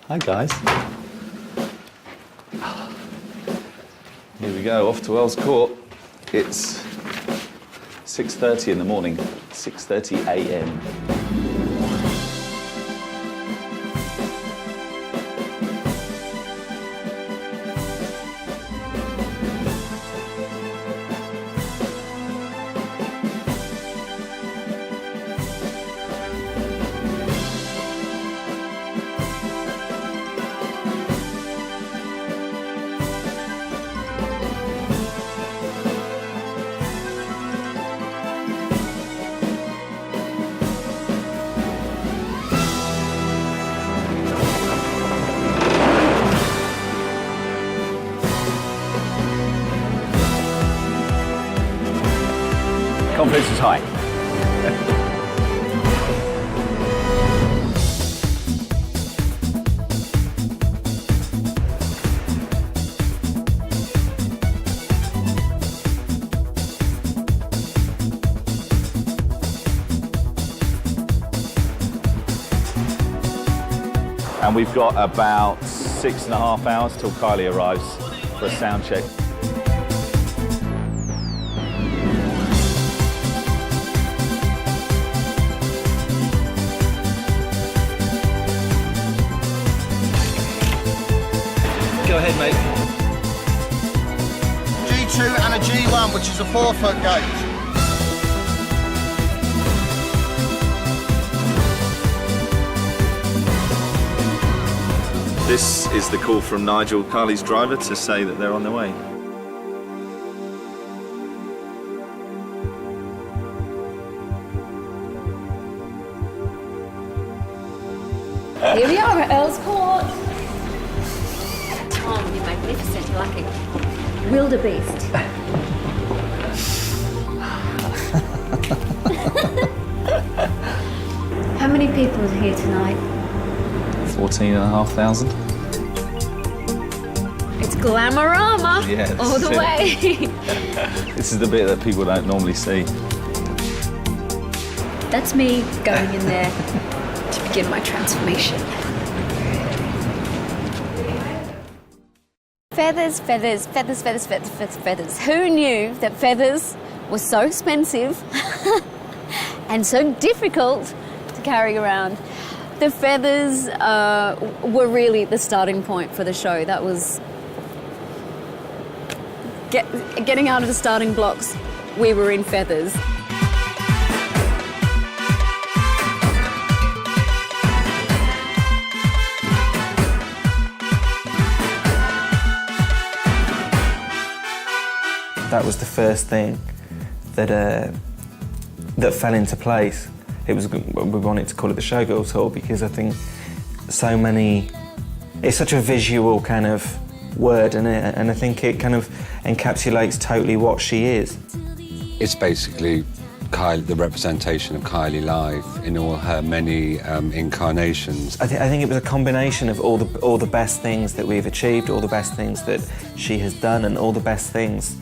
Hi guys. Here we go, off to Earls Court. It's 6:30 in the morning, 6:30 a.m. Confidence is high. And we've got about 6.5 hours till Kylie arrives for a sound check. Go ahead, mate. G2 and a G1, which is a 4-foot gauge. This is the call from Nigel, Kylie's driver, to say that they're on their way. Here we are at Earls Court. Tom, you're magnificent. You're like a wildebeest. How many people are here tonight? 14,500. It's glamorama Yeah, all the way. This is the bit that people don't normally see. That's me going in there to begin my transformation. Feathers, feathers, feathers, feathers, feathers, feathers, feathers. Who knew that feathers were so expensive and so difficult to carry around? The feathers were really the starting point for the show. That was getting out of the starting blocks. We were in feathers. That was the first thing that fell into place. We wanted to call it the Showgirl Tour because I think so many, it's such a visual kind of word, and I think it kind of encapsulates totally what she is. It's basically the representation of Kylie live in all her many incarnations. I think it was a combination of all the best things that we've achieved, all the best things that she has done, and all the best things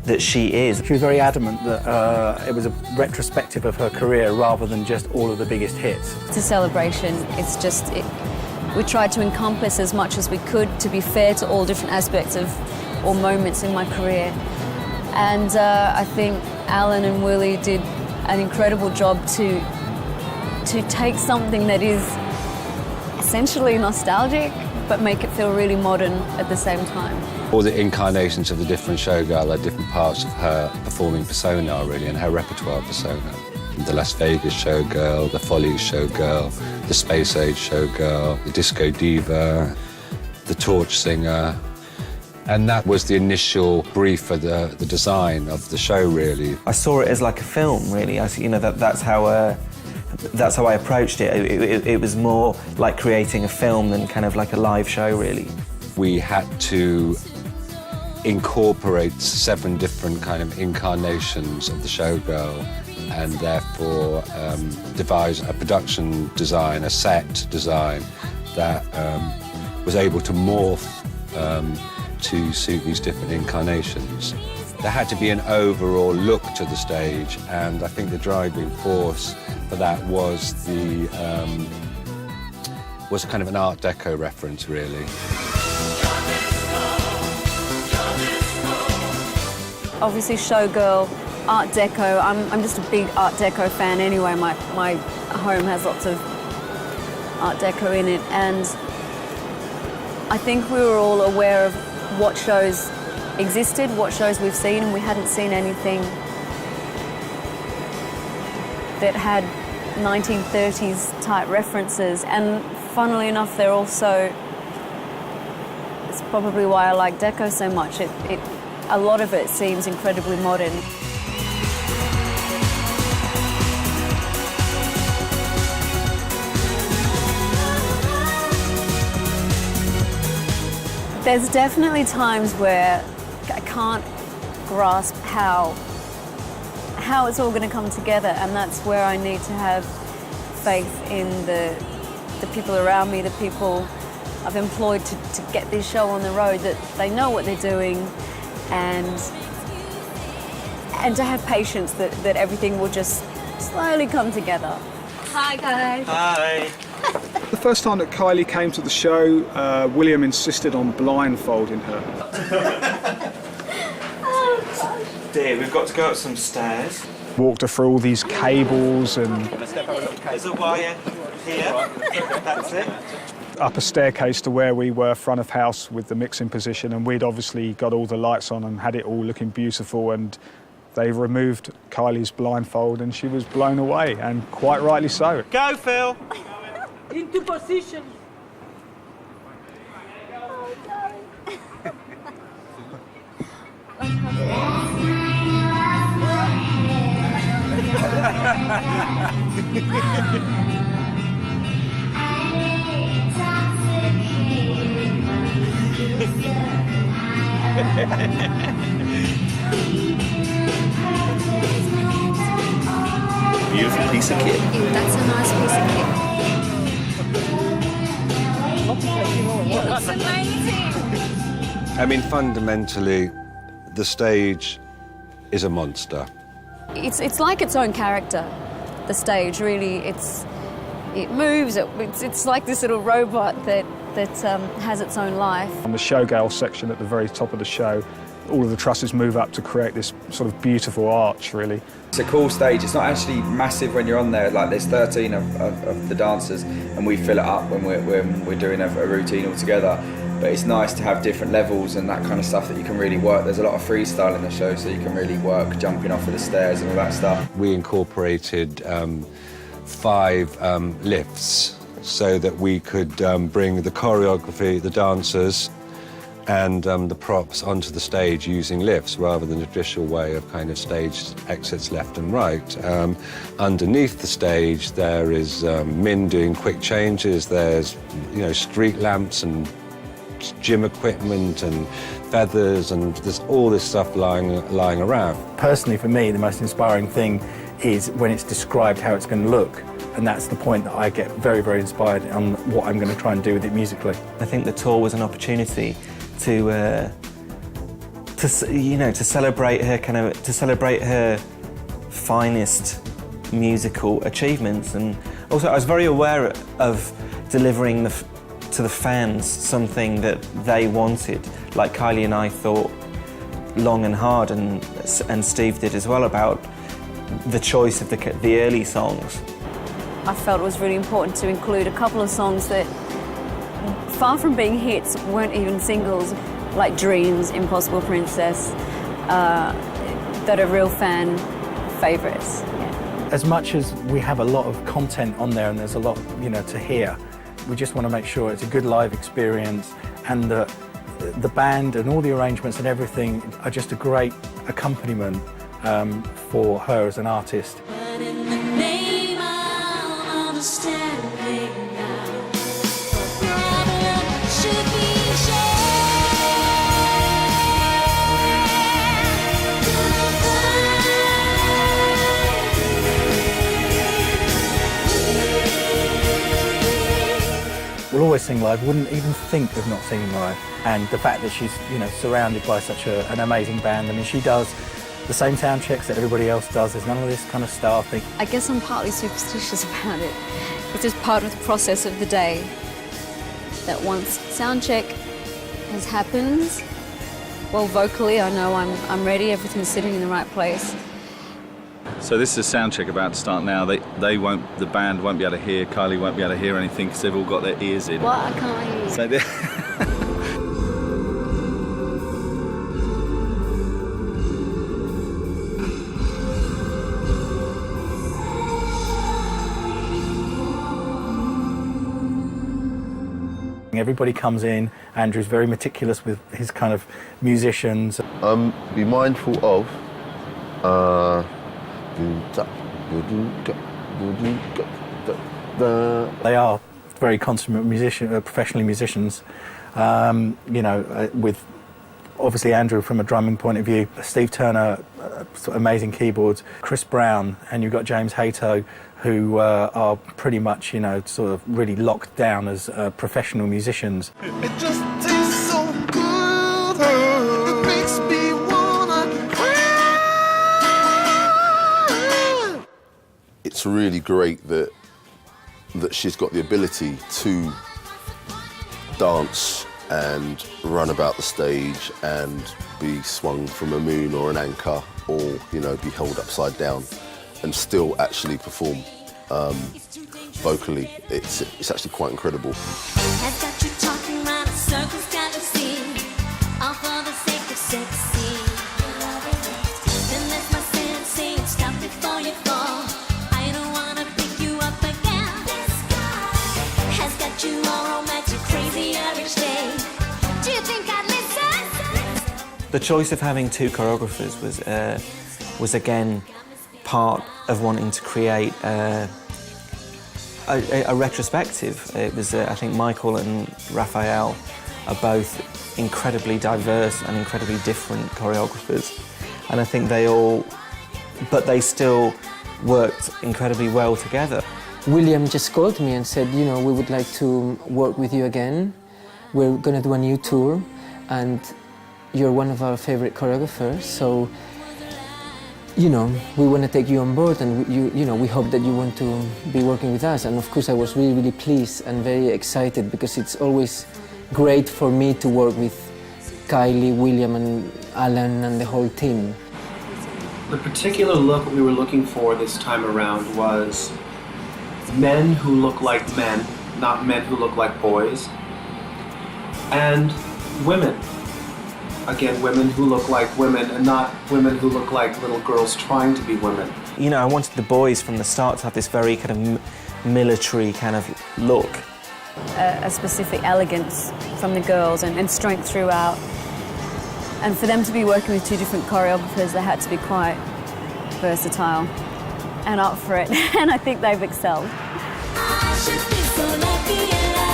that she is. She was very adamant that it was a retrospective of her career rather than just all of the biggest hits. It's a celebration. It's just, we tried to encompass as much as we could to be fair to all different aspects of or moments in my career. And I think Alan and Willie did an incredible job to take something that is essentially nostalgic, but make it feel really modern at the same time. All the incarnations of the different showgirl are different parts of her performing persona, really, and her repertoire persona. The Las Vegas showgirl, the Follies showgirl, the Space Age showgirl, the disco diva, the torch singer. And that was the initial brief for the design of the show, really. I saw it as like a film, really. That's how I approached it. It was more like creating a film than kind of like a live show, really. We had to incorporates 7 different kind of incarnations of the showgirl, and therefore devise a production design, a set design that was able to morph to suit these different incarnations. There had to be an overall look to the stage, and I think the driving force for that was was kind of an Art Deco reference, really. Obviously, Showgirl, Art Deco. I'm just a big Art Deco fan anyway. My home has lots of Art Deco in it, and I think we were all aware of what shows existed, what shows we've seen, and we hadn't seen anything that had 1930s type references. And funnily enough, they're also, it's probably why I like Deco so much. A lot of it seems incredibly modern. There's definitely times where I can't grasp how it's all going to come together, and that's where I need to have faith in the people around me, the people I've employed to get this show on the road, that they know what they're doing, and to have patience that everything will just slowly come together. Hi guys. Hi. The first time that Kylie came to the show, William insisted on blindfolding her. Dear, we've got to go up some stairs. Walked her through all these cables and There's a wire here. That's it. up a staircase to where we were front of house with the mixing position, and we'd obviously got all the lights on and had it all looking beautiful, and they removed Kylie's blindfold and she was blown away, and quite rightly so. Go, Phil. Into position. Beautiful piece of kit. That's a nice piece of kit. It's amazing. I mean, fundamentally, the stage is a monster. It's like its own character, the stage, really. It moves, it's like this little robot that has its own life. On the Showgirl section at the very top of the show, all of the trusses move up to create this sort of beautiful arch, really. It's a cool stage. It's not actually massive when you're on there. Like, there's 13 of the dancers, and we fill it up when we're doing a routine all together. But it's nice to have different levels and that kind of stuff that you can really work. There's a lot of freestyle in the show, so you can really work jumping off of the stairs and all that stuff. We incorporated 5 lifts so that we could bring the choreography, the dancers, and the props onto the stage using lifts rather than the traditional way of kind of stage exits left and right. Underneath the stage, there is Min doing quick changes. There's, street lamps and gym equipment and feathers, and there's all this stuff lying around. Personally, for me, the most inspiring thing is when it's described how it's going to look, and that's the point that I get very, very inspired on what I'm going to try and do with it musically. I think the tour was an opportunity to celebrate her finest musical achievements, and also I was very aware of delivering to the fans something that they wanted. Like Kylie and I thought long and hard, and Steve did as well, about the choice of the early songs. I felt it was really important to include a couple of songs that, far from being hits, weren't even singles, like Dreams, Impossible Princess, that are real fan favourites. Yeah. As much as we have a lot of content on there and there's a lot, to hear, we just want to make sure it's a good live experience, and that the band and all the arrangements and everything are just a great accompaniment for her as an artist. But in the name of understanding now, the problem should be shared. always sing live, wouldn't even think of not singing live. And the fact that she's, you know, surrounded by such an amazing band. I mean, she does the same sound checks that everybody else does. There's none of this kind of star thing. I guess I'm partly superstitious about it. It's just part of the process of the day that once sound check has happened, well, vocally, I know I'm ready, everything's sitting in the right place. So this is a sound check about to start now. They won't, the band won't be able to hear, Kylie won't be able to hear anything because they've all got their ears in. What? I can't hear you. So Everybody comes in. Andrew's very meticulous with his kind of musicians. Be mindful of they are very consummate professional musicians. You know, with obviously Andrew from a drumming point of view, Steve Turner, sort of amazing keyboards, Chris Brown, and you've got James Hato, who are pretty much, you know, sort of really locked down as professional musicians. It just tastes so good, it makes me wanna cry. It's really great that she's got the ability to dance and run about the stage and be swung from a moon or an anchor, or, you know, be held upside down and still actually perform vocally. It's actually quite incredible. I've got you talking around a circus galaxy, all for the sake of sexy. Then there's my sense saying stop before you fall. I don't wanna pick you up again. This guy has got you all romantic, crazy every day. Do you think I'd listen? The choice of having two choreographers was again part of wanting to create a retrospective. It was, I think Michael and Raphael are both incredibly diverse and incredibly different choreographers. And I think but they still worked incredibly well together. William just called me and said, you know, we would like to work with you again. We're gonna do a new tour and you're one of our favorite choreographers, so you know, we want to take you on board, and you know, we hope that you want to be working with us. And of course, I was really, really pleased and very excited, because it's always great for me to work with Kylie, William, and Alan, and the whole team. The particular look we were looking for this time around was men who look like men, not men who look like boys, and women. Again, women who look like women and not women who look like little girls trying to be women. You know, I wanted the boys from the start to have this very kind of military kind of look. A specific elegance from the girls and strength throughout. And for them to be working with two different choreographers, they had to be quite versatile and up for it. And I think they've excelled. I should be so lucky in love.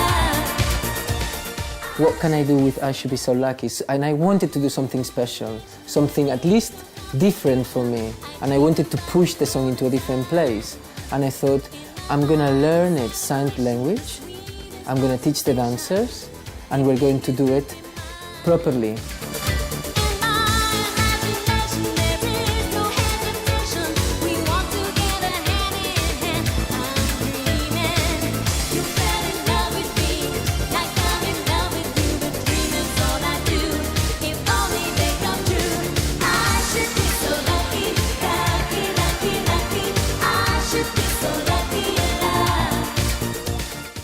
What can I do with I Should Be So Lucky? And I wanted to do something special, something at least different for me. And I wanted to push the song into a different place. And I thought, I'm gonna learn its signed language, I'm gonna teach the dancers, and we're going to do it properly.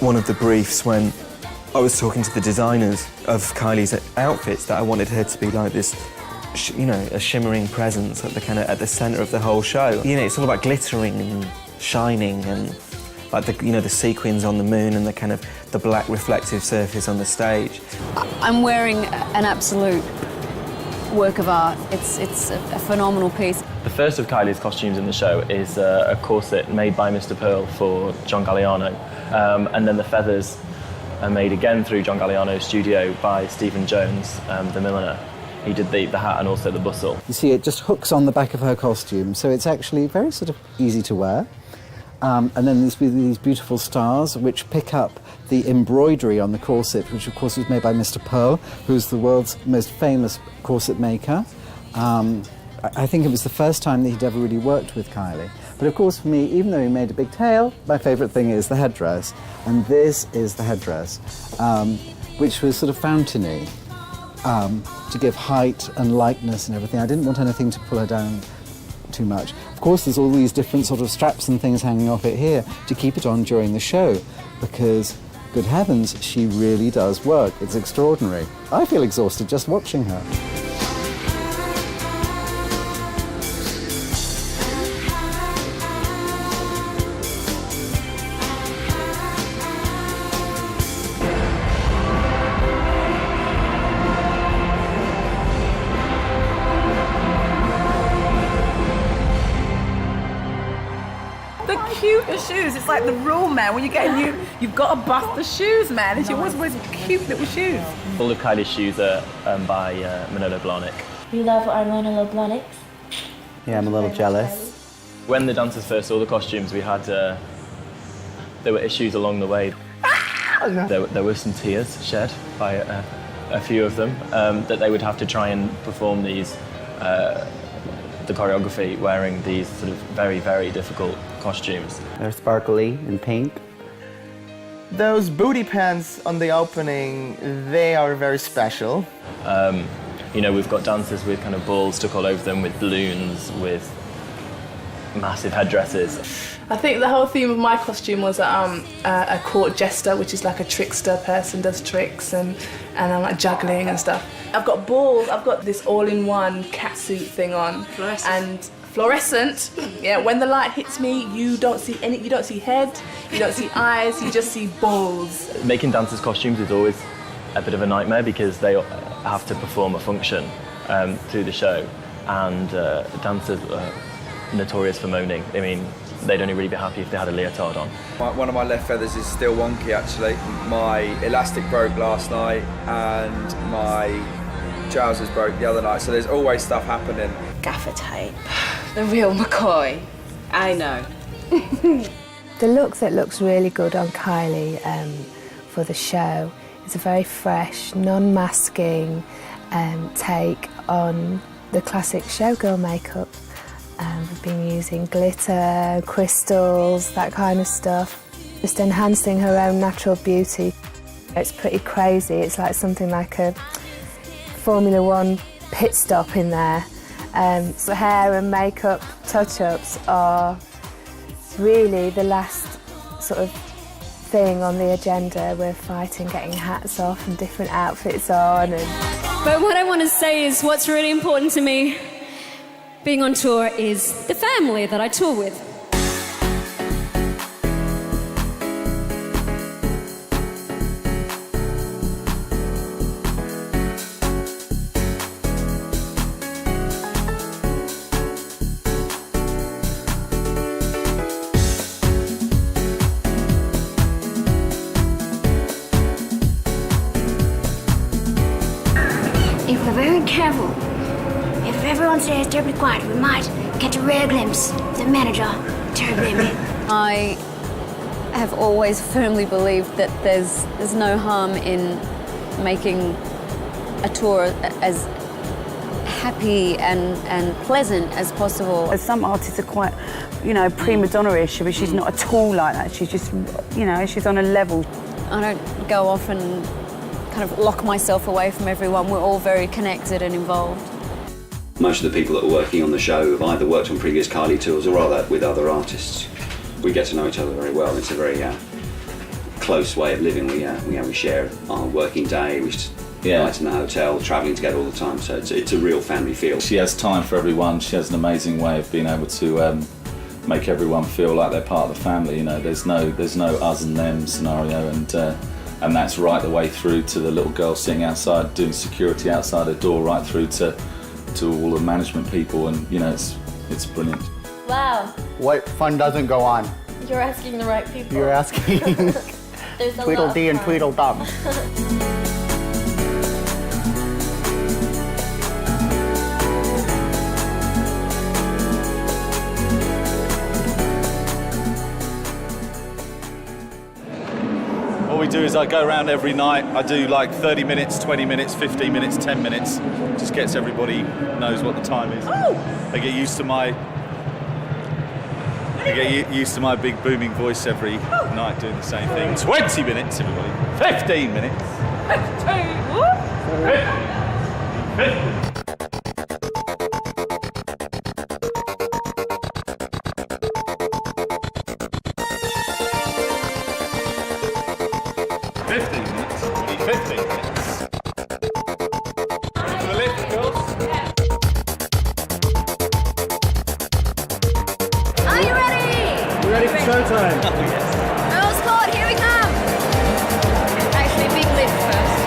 One of the briefs when I was talking to the designers of Kylie's outfits, that I wanted her to be like this, you know, a shimmering presence at the centre of the whole show. You know, it's all about glittering and shining, and like the sequins on the moon and the black reflective surface on the stage. I'm wearing an absolute work of art. It's a phenomenal piece. The first of Kylie's costumes in the show is a corset made by Mr. Pearl for John Galliano. And then the feathers are made again through John Galliano's studio by Stephen Jones, the milliner. He did the hat and also the bustle. You see, it just hooks on the back of her costume, so it's actually very sort of easy to wear. And then there's these beautiful stars which pick up the embroidery on the corset, which of course was made by Mr. Pearl, who's the world's most famous corset maker. I think it was the first time that he'd ever really worked with Kylie. But of course for me, even though he made a big tail, my favourite thing is the headdress. And this is the headdress, which was sort of fountainy, to give height and lightness and everything. I didn't want anything to pull her down too much. Of course, there's all these different sort of straps and things hanging off it here to keep it on during the show, because, good heavens, she really does work. It's extraordinary. I feel exhausted just watching her. Cute shoes. It's like the rule, man. When you get new, you've got to bust the shoes, man. And she always wears cute little shoes. All of Kylie's shoes are by Manolo Blahnik. We love our Manolo Blahniks. Yeah, I'm a little jealous. When the dancers first saw the costumes, we had there were issues along the way. There were some tears shed by a few of them that they would have to try and perform these the choreography wearing these sort of very, very difficult costumes. They're sparkly and pink. Those booty pants on the opening, they are very special. You know, we've got dancers with kind of balls stuck all over them, with balloons, with massive headdresses. I think the whole theme of my costume was a court jester, which is like a trickster person, does tricks and I'm like juggling and stuff. I've got balls, I've got this all-in-one catsuit thing on. And fluorescent. Yeah, when the light hits me, you don't see you don't see head, you don't see eyes, you just see balls. Making dancers' costumes is always a bit of a nightmare because they have to perform a function through the show, and dancers are notorious for moaning. I mean, they'd only really be happy if they had a leotard on. One of my left feathers is still wonky actually. My elastic broke last night and my trousers broke the other night, so there's always stuff happening. Gaffer tape. The real McCoy. I know. The look that looks really good on Kylie for the show is a very fresh, non-masking take on the classic showgirl makeup. We've been using glitter, crystals, that kind of stuff, just enhancing her own natural beauty. It's pretty crazy. It's like something like a Formula One pit stop in there. So hair and makeup touch-ups are really the last sort of thing on the agenda. We're fighting getting hats off and different outfits on. But what I want to say is what's really important to me being on tour is the family that I tour with. If we're very careful, if everyone stays terribly quiet, we might catch a rare glimpse of the manager terribly. I have always firmly believed that there's no harm in making a tour as happy and pleasant as possible. Some artists are quite, you know, prima donna-ish, but she's not at all like that. She's just, you know, she's on a level. I don't go off and kind of lock myself away from everyone. We're all very connected and involved. Most of the people that are working on the show have either worked on previous Kylie tours or rather with other artists. We get to know each other very well. It's a very close way of living. We share our working day. We nights in the hotel, travelling together all the time. So it's a real family feel. She has time for everyone. She has an amazing way of being able to make everyone feel like they're part of the family. You know, there's no us and them scenario, and that's right the way through to the little girl sitting outside doing security outside her door, right through to all the management people, and you know, it's brilliant. Wow. What fun doesn't go on? You're asking the right people. You're asking There's a Tweedledee and lot of fun. Tweedledum. do is I go around every night. I do like 30 minutes, 20 minutes, 15 minutes, 10 minutes. Just gets everybody knows what the time is. They get used to my big booming voice every night doing the same thing. 20 minutes, everybody. 15 minutes. 15. Showtime. Oh, yes. Earl's Court, here we come. Actually, big lift first.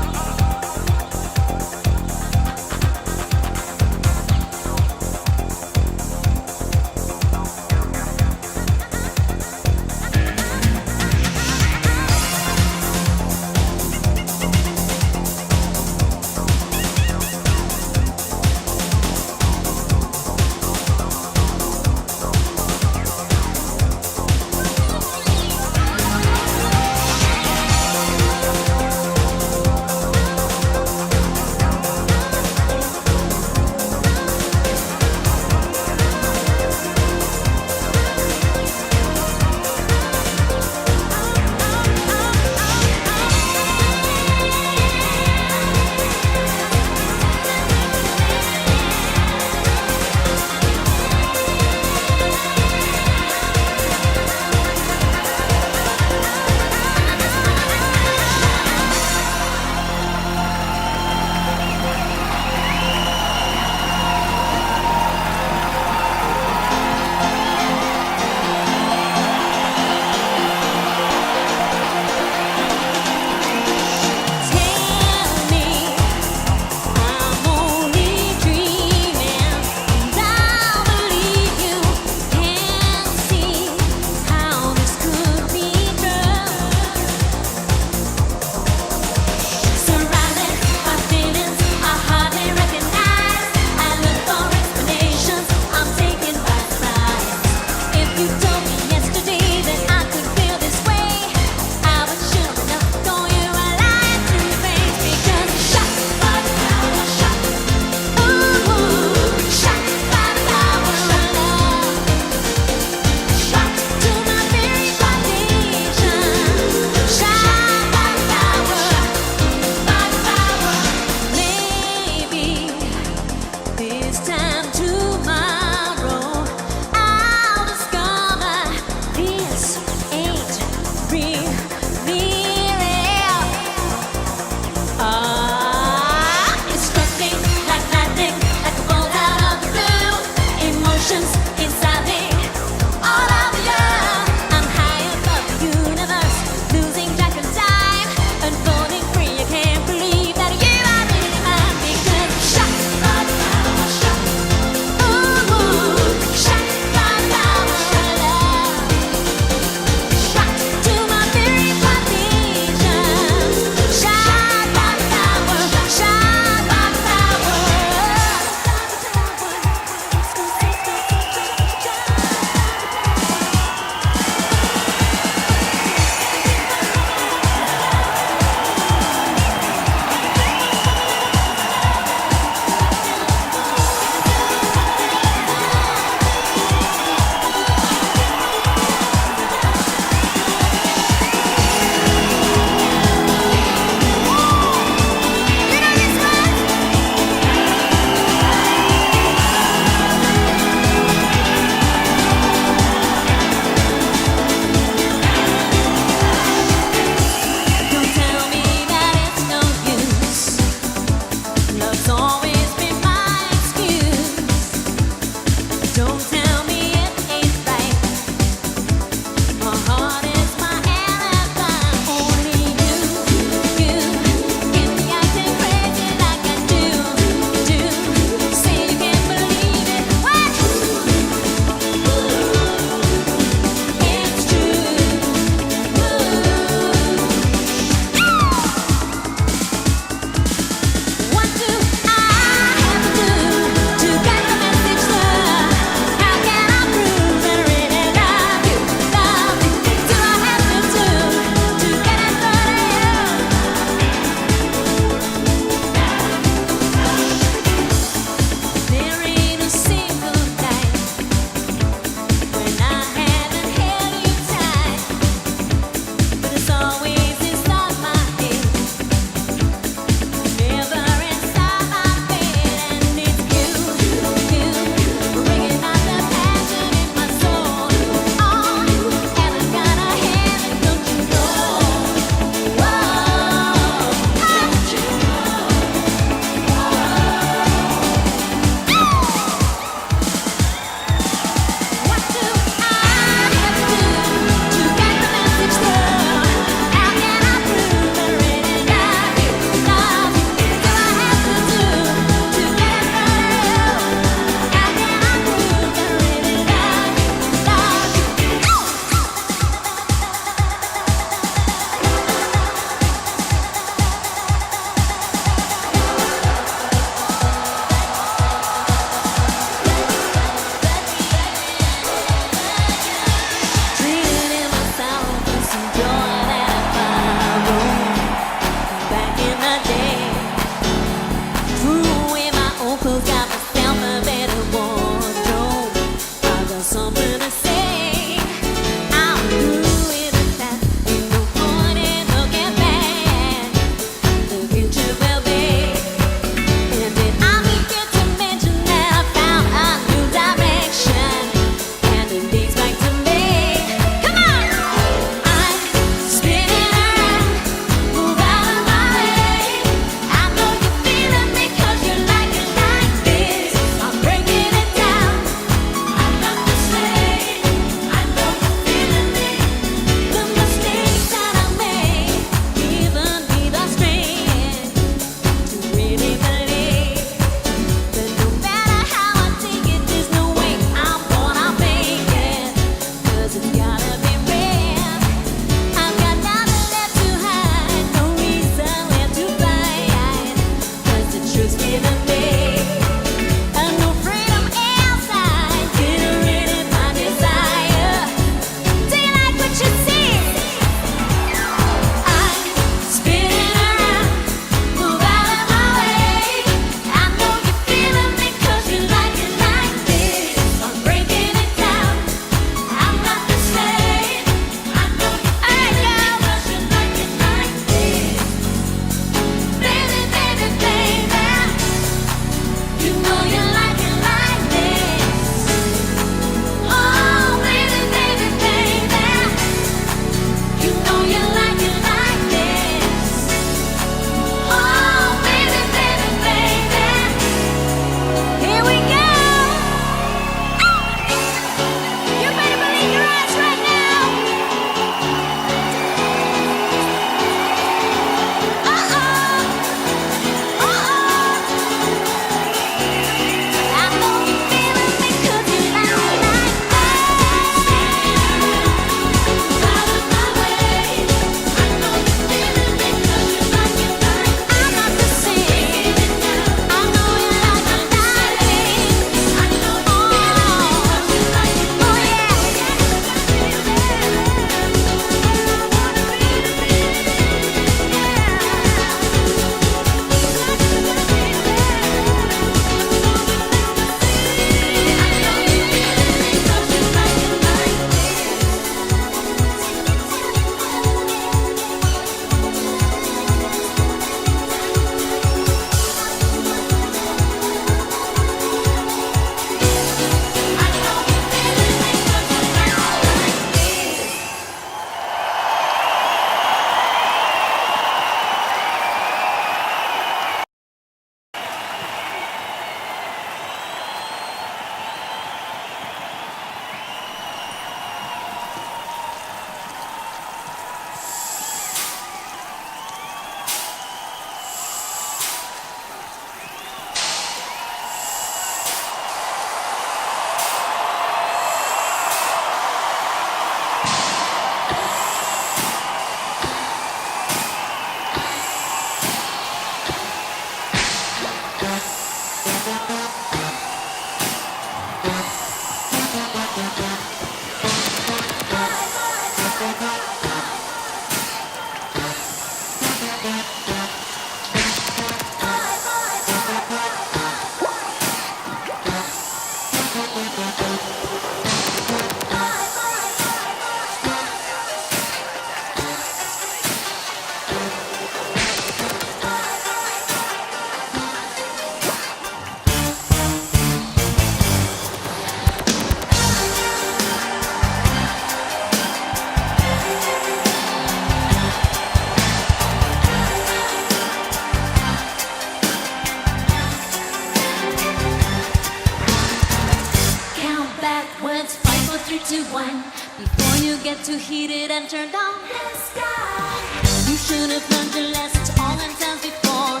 Count backwards, 5, 4, 3, 2, 1. Before you get too heated and turned on the sky. You should have learned your lessons all in times before.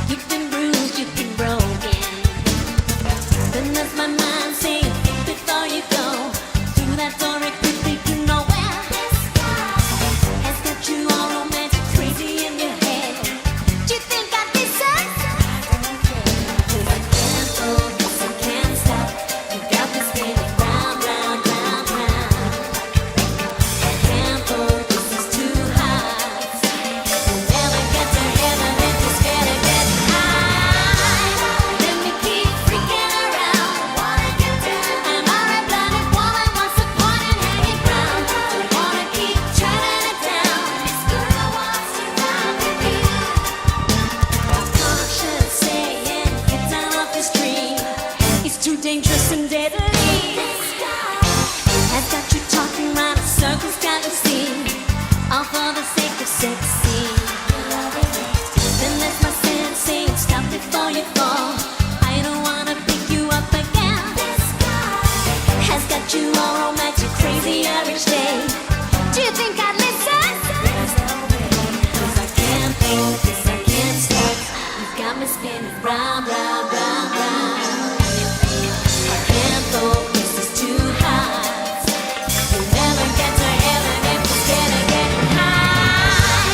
You've been bruised, you've been broken. Then there's my mind saying, think before you go. Through that door, it could lead to nowhere. The sky has got you all romantic, crazy in your head. Do you think I'd listen? Cause I can't focus, I can't stop. You got me spinning round, round, round, round. I can't focus, it's too hot. We'll never get to heaven if you're scared of getting high. Let me keep freaking around. Wanna get down. I'm a red-blooded woman, wants to point and hang it round. I wanna keep turning it down. This girl wants to ride with you. My conscience saying, get down off this tree. It's too dangerous and deadly. This sky has got you talking round in circles, galaxy. All for the sake of sexy. Then there's my sense saying, stop before you fall. I don't wanna pick you up again. This sky has got you all romantic, crazy every day. Do you think I'd listen? Cause I can't focus, I can't stop. You've got me spinning round, round, round, round. I can't focus, it's too hot. You'll never get to heaven if you're scared of getting high.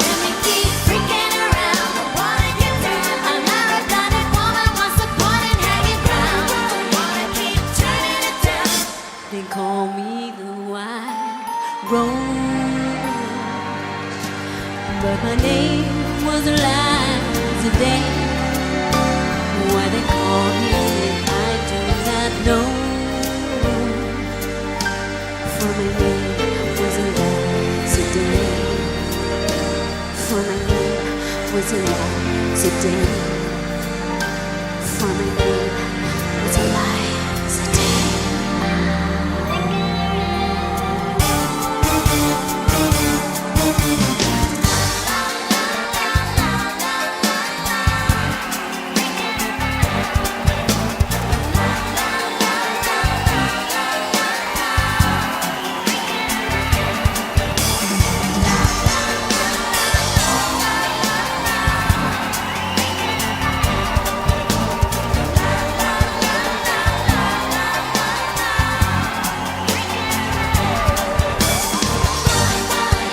Let me keep freaking around. I wanna get down. I'm a red-blooded woman, wants to point and hang it round. I wanna keep turning it down. They call me the white rose, but my name was Liza Day. Why they call me, I do not know. For my name was Liza Day. For my name was Liza Day. For my name was Liza Day.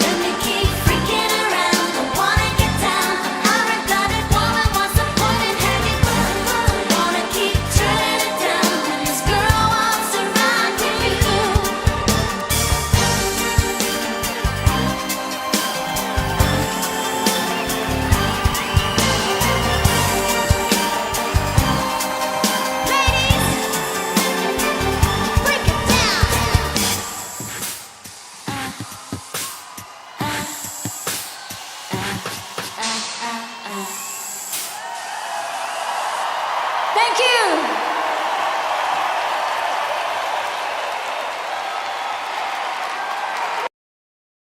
Let me keep freaking around. I wanna get down. I'm a red-blooded woman, wants to point and hang it round. I wanna keep turning it down. This girl wants to ride with you. Thank you.